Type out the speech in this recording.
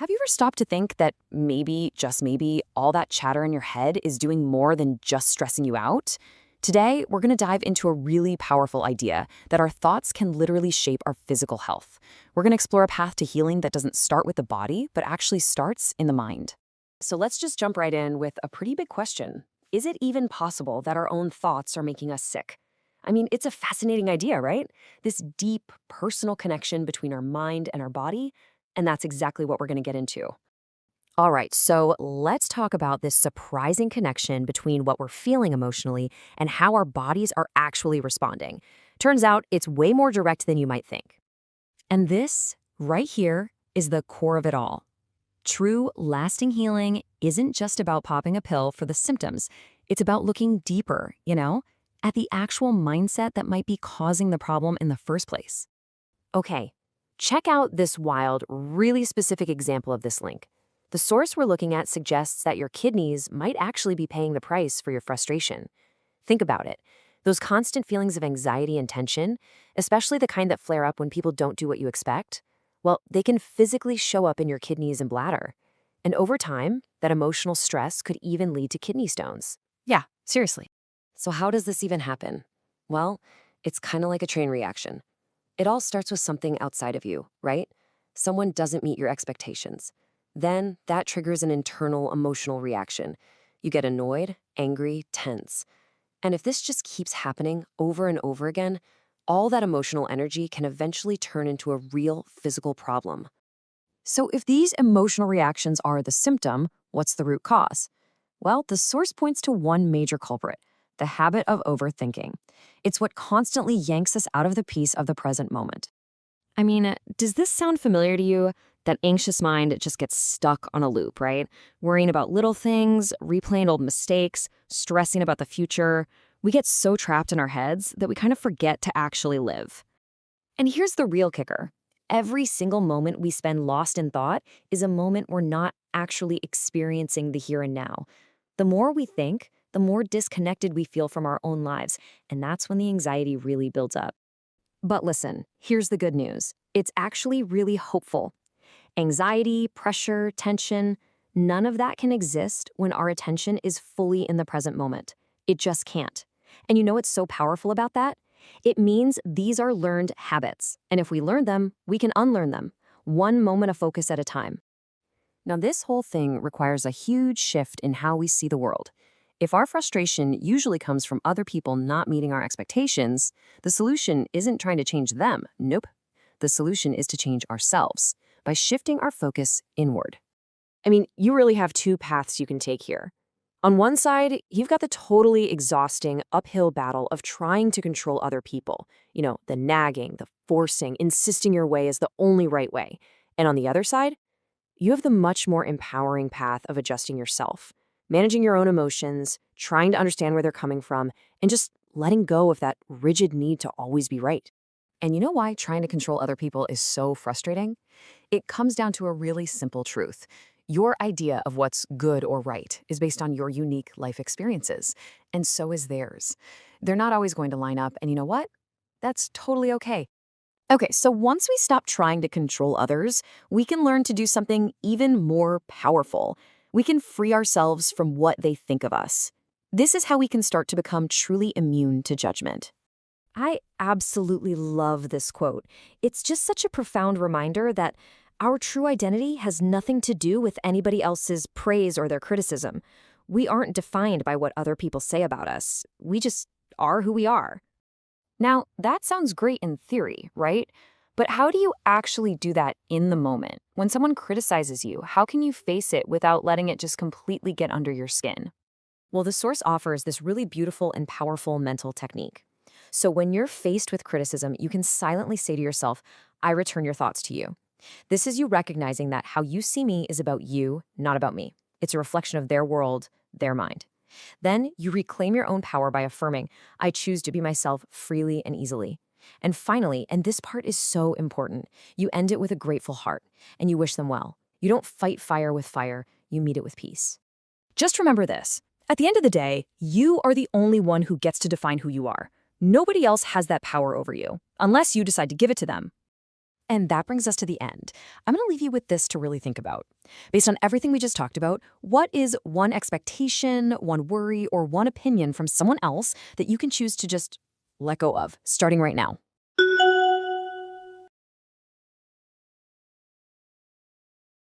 Have you ever stopped to think that maybe, just maybe, all that chatter in your head is doing more than just stressing you out? Today, we're going to dive into a really powerful idea that our thoughts can literally shape our physical health. We're going to explore a path to healing that doesn't start with the body, but actually starts in the mind. So let's just jump right in with a pretty big question. Is it even possible that our own thoughts are making us sick? I mean, it's a fascinating idea, right? This deep, personal connection between our mind and our body, and that's exactly what we're going to get into. All right, so let's talk about this surprising connection between what we're feeling emotionally and how our bodies are actually responding. Turns out it's way more direct than you might think. And this, right here, is the core of it all. True, lasting healing isn't just about popping a pill for the symptoms. It's about looking deeper, at the actual mindset that might be causing the problem in the first place. Okay, check out this wild, really specific example of this link. The source we're looking at suggests that your kidneys might actually be paying the price for your frustration. Think about it. Those constant feelings of anxiety and tension, especially the kind that flare up when people don't do what you expect, well, they can physically show up in your kidneys and bladder. And over time, that emotional stress could even lead to kidney stones. Yeah, seriously. So how does this even happen? Well, it's kind of like a train reaction. It all starts with something outside of you, right? Someone doesn't meet your expectations. Then that triggers an internal emotional reaction. You get annoyed, angry, tense. And if this just keeps happening over and over again, all that emotional energy can eventually turn into a real physical problem. So if these emotional reactions are the symptom, what's the root cause? Well, the source points to one major culprit: the habit of overthinking. It's what constantly yanks us out of the peace of the present moment. I mean, does this sound familiar to you? That anxious mind just gets stuck on a loop, right? Worrying about little things, replaying old mistakes, stressing about the future. We get so trapped in our heads that we kind of forget to actually live. And here's the real kicker. Every single moment we spend lost in thought is a moment we're not actually experiencing the here and now. The more we think, the more disconnected we feel from our own lives, and that's when the anxiety really builds up. But listen, here's the good news. It's actually really hopeful. Anxiety, pressure, tension, none of that can exist when our attention is fully in the present moment. It just can't. And you know what's so powerful about that? It means these are learned habits. And if we learn them, we can unlearn them, one moment of focus at a time. Now, this whole thing requires a huge shift in how we see the world. If our frustration usually comes from other people not meeting our expectations, the solution isn't trying to change them. Nope. The solution is to change ourselves by shifting our focus inward. I mean, you really have two paths you can take here. On one side, you've got the totally exhausting uphill battle of trying to control other people. The nagging, the forcing, insisting your way is the only right way. And on the other side, you have the much more empowering path of adjusting yourself, managing your own emotions, trying to understand where they're coming from, and just letting go of that rigid need to always be right. And you know why trying to control other people is so frustrating? It comes down to a really simple truth. Your idea of what's good or right is based on your unique life experiences, and so is theirs. They're not always going to line up, and you know what? That's totally okay. Okay, so once we stop trying to control others, we can learn to do something even more powerful. We can free ourselves from what they think of us. This is how we can start to become truly immune to judgment. I absolutely love this quote. It's just such a profound reminder that our true identity has nothing to do with anybody else's praise or their criticism. We aren't defined by what other people say about us. We just are who we are. Now, that sounds great in theory, right? But how do you actually do that in the moment? When someone criticizes you, how can you face it without letting it just completely get under your skin? Well, the source offers this really beautiful and powerful mental technique. So when you're faced with criticism, you can silently say to yourself, I return your thoughts to you. This is you recognizing that how you see me is about you, not about me. It's a reflection of their world, their mind. Then you reclaim your own power by affirming, I choose to be myself freely and easily. And finally, and this part is so important, you end it with a grateful heart and you wish them well. You don't fight fire with fire, you meet it with peace. Just remember this. At the end of the day, you are the only one who gets to define who you are. Nobody else has that power over you, unless you decide to give it to them. And that brings us to the end. I'm going to leave you with this to really think about. Based on everything we just talked about, what is one expectation, one worry, or one opinion from someone else that you can choose to just let go of, starting right now?